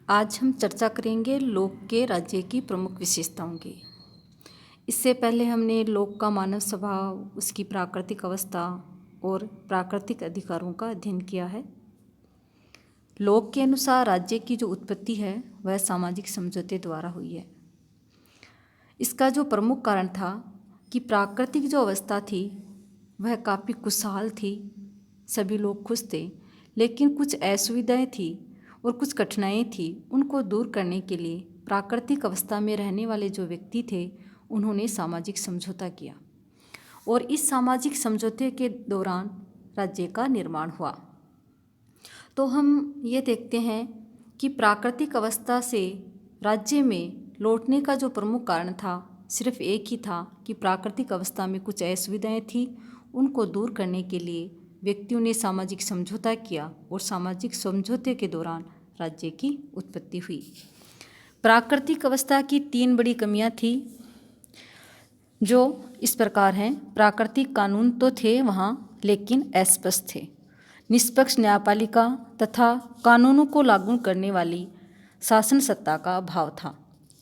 आज हम चर्चा करेंगे लोक के राज्य की प्रमुख विशेषताओं की। इससे पहले हमने लोक का मानव स्वभाव, उसकी प्राकृतिक अवस्था और प्राकृतिक अधिकारों का अध्ययन किया है। लोक के अनुसार राज्य की जो उत्पत्ति है वह सामाजिक समझौते द्वारा हुई है। इसका जो प्रमुख कारण था कि प्राकृतिक जो अवस्था थी वह काफ़ी खुशहाल थी, सभी लोग खुश थे, लेकिन कुछ असुविधाएं थी और कुछ कठिनाइयाँ थी। उनको दूर करने के लिए प्राकृतिक अवस्था में रहने वाले जो व्यक्ति थे उन्होंने सामाजिक समझौता किया और इस सामाजिक समझौते के दौरान राज्य का निर्माण हुआ। तो हम ये देखते हैं कि प्राकृतिक अवस्था से राज्य में लौटने का जो प्रमुख कारण था सिर्फ एक ही था कि प्राकृतिक अवस्था में कुछ असुविधाएं थी, उनको दूर करने के लिए व्यक्तियों ने सामाजिक समझौता किया और सामाजिक समझौते के दौरान राज्य की उत्पत्ति हुई। प्राकृतिक अवस्था की 3 बड़ी कमियां थी जो इस प्रकार हैं। प्राकृतिक कानून तो थे वहाँ, लेकिन अस्पष्ट थे। निष्पक्ष न्यायपालिका तथा कानूनों को लागू करने वाली शासन सत्ता का अभाव था।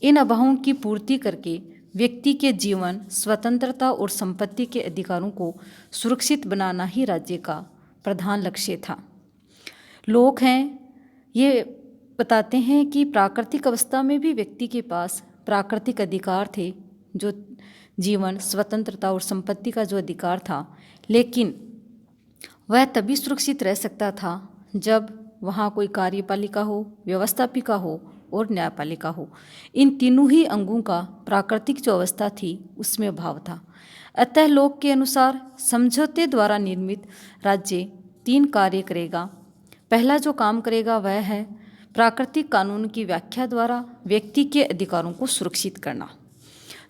इन अभावों की पूर्ति करके व्यक्ति के जीवन, स्वतंत्रता और संपत्ति के अधिकारों को सुरक्षित बनाना ही राज्य का प्रधान लक्ष्य था। लोग हैं ये बताते हैं कि प्राकृतिक अवस्था में भी व्यक्ति के पास प्राकृतिक अधिकार थे, जो जीवन, स्वतंत्रता और संपत्ति का जो अधिकार था, लेकिन वह तभी सुरक्षित रह सकता था जब वहाँ कोई कार्यपालिका हो, व्यवस्थापिका हो और न्यायपालिका हो। इन तीनों ही अंगों का प्राकृतिक जो अवस्था थी उसमें अभाव था। अतः लोक के अनुसार समझौते द्वारा निर्मित राज्य 3 कार्य करेगा। पहला जो काम करेगा वह है प्राकृतिक कानून की व्याख्या द्वारा व्यक्ति के अधिकारों को सुरक्षित करना।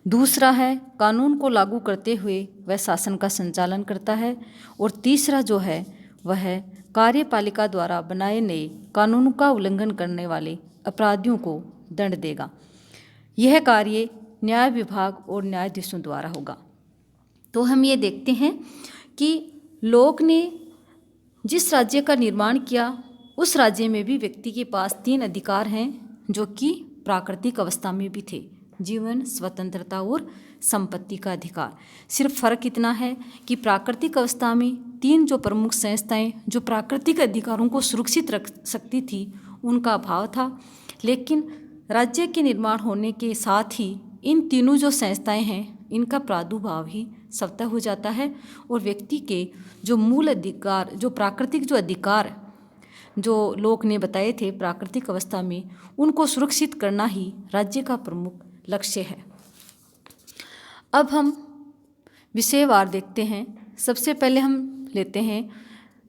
दूसरा है कानून को लागू करते हुए वह शासन का संचालन करता है। और तीसरा जो है वह कार्यपालिका द्वारा बनाए नए कानूनों का उल्लंघन करने वाले अपराधियों को दंड देगा। यह कार्य न्याय विभाग और न्यायाधीशों द्वारा होगा। तो हम ये देखते हैं कि लोक ने जिस राज्य का निर्माण किया उस राज्य में भी व्यक्ति के पास 3 अधिकार हैं जो कि प्राकृतिक अवस्था में भी थे: जीवन, स्वतंत्रता और संपत्ति का अधिकार। सिर्फ फर्क इतना है कि प्राकृतिक अवस्था में 3 जो प्रमुख संस्थाएं जो प्राकृतिक अधिकारों को सुरक्षित रख सकती थी उनका अभाव था, लेकिन राज्य के निर्माण होने के साथ ही इन तीनों जो संस्थाएं हैं इनका प्रादुर्भाव ही स्वतः हो जाता है और व्यक्ति के जो मूल अधिकार, जो प्राकृतिक जो अधिकार जो लोक ने बताए थे प्राकृतिक अवस्था में, उनको सुरक्षित करना ही राज्य का प्रमुख लक्ष्य है। अब हम विषयवार देखते हैं। सबसे पहले हम लेते हैं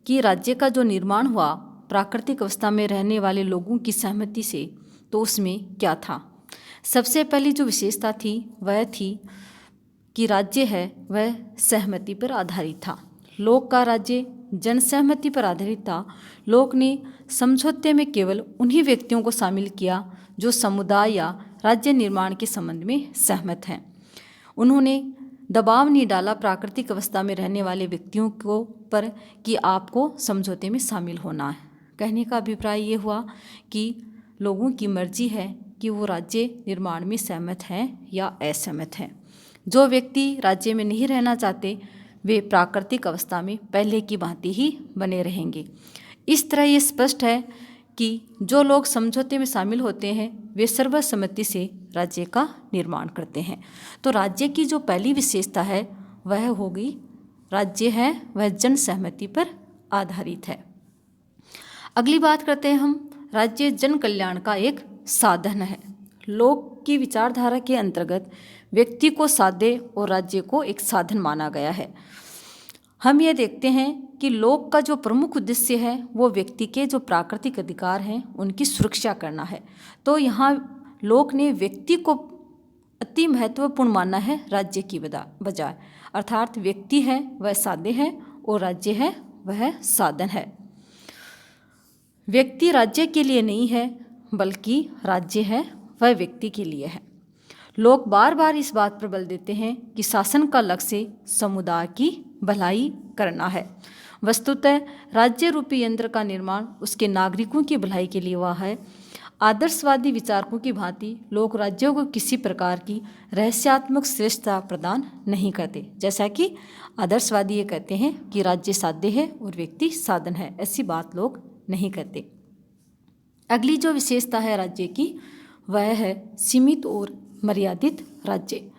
कि राज्य का जो निर्माण हुआ प्राकृतिक अवस्था में रहने वाले लोगों की सहमति से, तो उसमें क्या था। सबसे पहली जो विशेषता थी वह थी कि राज्य है वह सहमति पर आधारित था। लोक का राज्य जनसहमति पर आधारित था। लोक ने समझौते में केवल उन्हीं व्यक्तियों को शामिल किया जो समुदाय या राज्य निर्माण के संबंध में सहमत हैं। उन्होंने दबाव नहीं डाला प्राकृतिक अवस्था में रहने वाले व्यक्तियों को पर कि आपको समझौते में शामिल होना है। कहने का अभिप्राय ये हुआ कि लोगों की मर्जी है कि वो राज्य निर्माण में सहमत हैं या असहमत हैं। जो व्यक्ति राज्य में नहीं रहना चाहते वे प्राकृतिक अवस्था में पहले की भांति ही बने रहेंगे। इस तरह ये स्पष्ट है कि जो लोग समझौते में शामिल होते हैं वे सर्वसम्मति से राज्य का निर्माण करते हैं। तो राज्य की जो पहली विशेषता है वह होगी राज्य है वह जन सहमति पर आधारित है। अगली बात करते हैं हम, राज्य जन कल्याण का एक साधन है। लोक की विचारधारा के अंतर्गत व्यक्ति को साध्य और राज्य को एक साधन माना गया है। हम ये देखते हैं कि लोक का जो प्रमुख उद्देश्य है वो व्यक्ति के जो प्राकृतिक अधिकार हैं उनकी सुरक्षा करना है। तो यहाँ लोक ने व्यक्ति को अति महत्वपूर्ण माना है राज्य की बजाय, अर्थात व्यक्ति है वह साध्य है और राज्य है वह साधन है। व्यक्ति राज्य के लिए नहीं है बल्कि राज्य है वह व्यक्ति के लिए है। लोग बार बार इस बात पर बल देते हैं कि शासन का लक्ष्य समुदाय की भलाई करना है। वस्तुतः राज्य रूपी यंत्र का निर्माण उसके नागरिकों की भलाई के लिए हुआ है। आदर्शवादी विचारकों की भांति लोक राज्यों को किसी प्रकार की रहस्यात्मक श्रेष्ठता प्रदान नहीं करते। जैसा कि आदर्शवादी ये कहते हैं कि राज्य साध्य है और व्यक्ति साधन है, ऐसी बात लोग नहीं कहते। अगली जो विशेषता है राज्य की वह है सीमित और मर्यादित राज्य।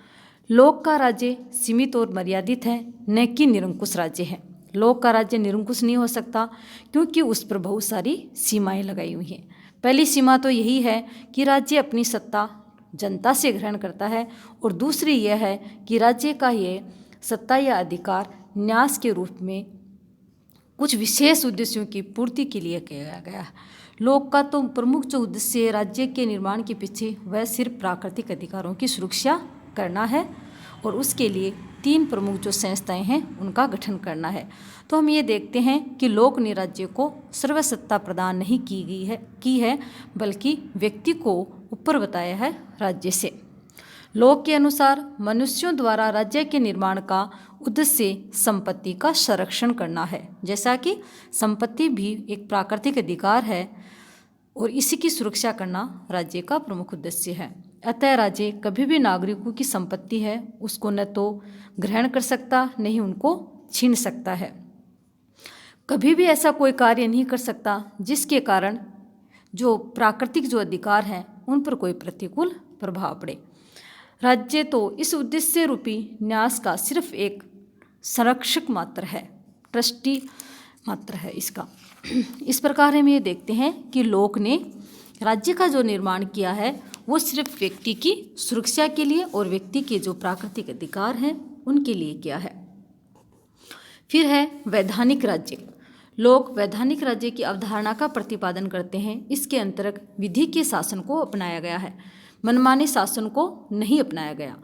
लोक का राज्य सीमित और मर्यादित है, न कि निरंकुश राज्य है। लोक का राज्य निरंकुश नहीं हो सकता क्योंकि उस पर बहुत सारी सीमाएं लगाई हुई हैं। पहली सीमा तो यही है कि राज्य अपनी सत्ता जनता से ग्रहण करता है, और दूसरी यह है कि राज्य का ये सत्ता या अधिकार न्यास के रूप में कुछ विशेष उद्देश्यों की पूर्ति के लिए किया गया है। लोक का तो प्रमुख जो उद्देश्य राज्य के निर्माण के पीछे वह सिर्फ प्राकृतिक अधिकारों की सुरक्षा करना है, और उसके लिए 3 प्रमुख जो संस्थाएं हैं उनका गठन करना है। तो हम ये देखते हैं कि लोक ने राज्य को सर्वसत्ता प्रदान नहीं की है बल्कि व्यक्ति को ऊपर बताया है राज्य से। लोक के अनुसार मनुष्यों द्वारा राज्य के निर्माण का उद्देश्य संपत्ति का संरक्षण करना है। जैसा कि संपत्ति भी एक प्राकृतिक अधिकार है और इसी की सुरक्षा करना राज्य का प्रमुख उद्देश्य है। अतः राज्य कभी भी नागरिकों की संपत्ति है उसको न तो ग्रहण कर सकता न ही उनको छीन सकता है। कभी भी ऐसा कोई कार्य नहीं कर सकता जिसके कारण जो प्राकृतिक जो अधिकार हैं उन पर कोई प्रतिकूल प्रभाव पड़े। राज्य तो इस उद्देश्य रूपी न्यास का सिर्फ एक संरक्षक मात्र है, ट्रस्टी मात्र है इसका। इस प्रकार हम ये देखते हैं कि लोक ने राज्य का जो निर्माण किया है वो सिर्फ व्यक्ति की सुरक्षा के लिए और व्यक्ति के जो प्राकृतिक अधिकार हैं उनके लिए किया है। फिर है वैधानिक राज्य। लोग वैधानिक राज्य की अवधारणा का प्रतिपादन करते हैं। इसके अंतर्गत विधि के शासन को अपनाया गया है, मनमाने शासन को नहीं अपनाया गया।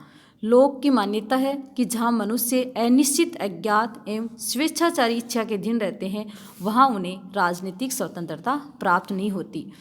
लोक की मान्यता है कि जहाँ मनुष्य अनिश्चित, अज्ञात एवं स्वेच्छाचारी इच्छा के अधीन रहते हैं वहाँ उन्हें राजनीतिक स्वतंत्रता प्राप्त नहीं होती।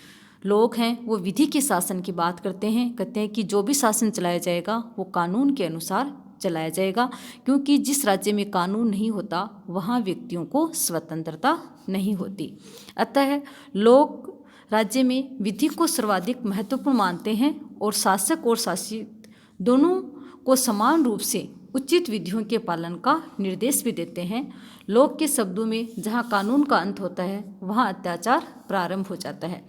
लोग हैं वो विधि के शासन की बात कहते हैं कि जो भी शासन चलाया जाएगा वो कानून के अनुसार चलाया जाएगा, क्योंकि जिस राज्य में कानून नहीं होता वहाँ व्यक्तियों को स्वतंत्रता नहीं होती। अतः लोग राज्य में विधि को सर्वाधिक महत्वपूर्ण मानते हैं और शासक और शासित दोनों को समान रूप से उचित विधियों के पालन का निर्देश भी देते हैं। लोक के शब्दों में जहाँ कानून का अंत होता है वहाँ अत्याचार प्रारंभ हो जाता है।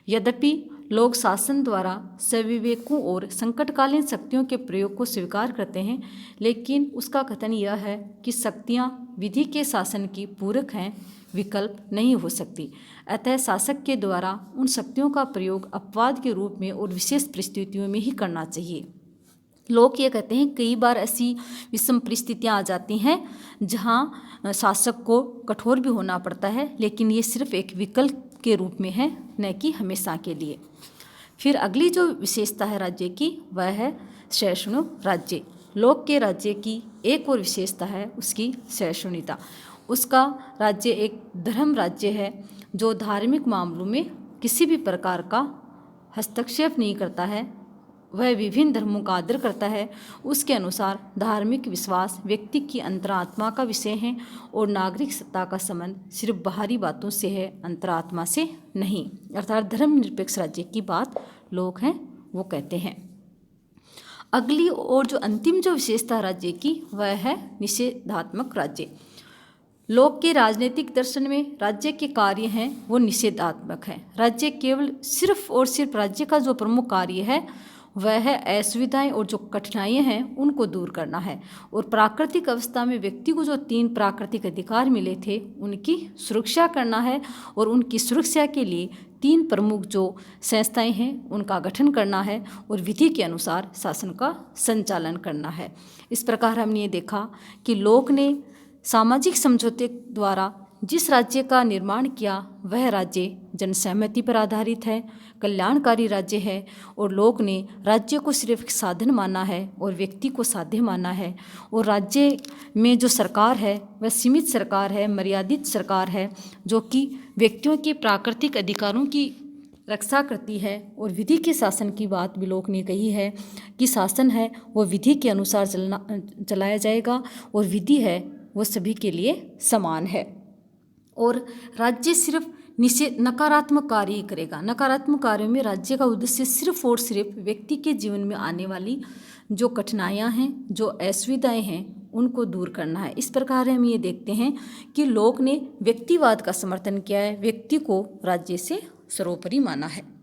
यद्यपि लोग शासन द्वारा सविवेकों और संकटकालीन शक्तियों के प्रयोग को स्वीकार करते हैं, लेकिन उसका कथन यह है कि शक्तियाँ विधि के शासन की पूरक हैं, विकल्प नहीं हो सकती। अतः शासक के द्वारा उन शक्तियों का प्रयोग अपवाद के रूप में और विशेष परिस्थितियों में ही करना चाहिए। लोग ये कहते हैं कई बार ऐसी विषम परिस्थितियाँ आ जाती हैं जहाँ शासक को कठोर भी होना पड़ता है, लेकिन ये सिर्फ एक विकल्प के रूप में है, न कि हमेशा के लिए। फिर अगली जो विशेषता है राज्य की वह है सहिष्णु राज्य। लोक के राज्य की एक और विशेषता है उसकी सहिष्णुता। उसका राज्य एक धर्म राज्य है जो धार्मिक मामलों में किसी भी प्रकार का हस्तक्षेप नहीं करता है। वह विभिन्न धर्मों का आदर करता है। उसके अनुसार धार्मिक विश्वास व्यक्ति की अंतरात्मा का विषय है और नागरिक सत्ता का संबंध सिर्फ बाहरी बातों से है, अंतरात्मा से नहीं। अर्थात धर्मनिरपेक्ष राज्य की बात लोग हैं वो कहते हैं। अगली और जो अंतिम जो विशेषता राज्य की वह है निषेधात्मक राज्य। लोक के राजनीतिक दर्शन में राज्य के कार्य हैं वो निषेधात्मक है। राज्य केवल सिर्फ और सिर्फ राज्य का जो प्रमुख कार्य है वह है असुविधाएं और जो कठिनाइयां हैं उनको दूर करना है, और प्राकृतिक अवस्था में व्यक्ति को जो 3 प्राकृतिक अधिकार मिले थे उनकी सुरक्षा करना है, और उनकी सुरक्षा के लिए 3 प्रमुख जो संस्थाएं हैं उनका गठन करना है और विधि के अनुसार शासन का संचालन करना है। इस प्रकार हमने ये देखा कि लोक ने सामाजिक समझौते द्वारा जिस राज्य का निर्माण किया वह राज्य जनसहमति पर आधारित है, कल्याणकारी राज्य है, और लोग ने राज्य को सिर्फ एक साधन माना है और व्यक्ति को साध्य माना है। और राज्य में जो सरकार है वह सीमित सरकार है, मर्यादित सरकार है, जो कि व्यक्तियों के प्राकृतिक अधिकारों की रक्षा करती है। और विधि के शासन की बात भी लोग ने कही है कि शासन है वो विधि के अनुसार चलाया जाएगा और विधि है वो सभी के लिए समान है। और राज्य सिर्फ निषेध नकारात्मक कार्य ही करेगा। नकारात्मक कार्यों में राज्य का उद्देश्य सिर्फ और सिर्फ व्यक्ति के जीवन में आने वाली जो कठिनाइयाँ हैं, जो असुविधाएं हैं, उनको दूर करना है। इस प्रकार हम ये देखते हैं कि लोक ने व्यक्तिवाद का समर्थन किया है, व्यक्ति को राज्य से सर्वोपरि माना है।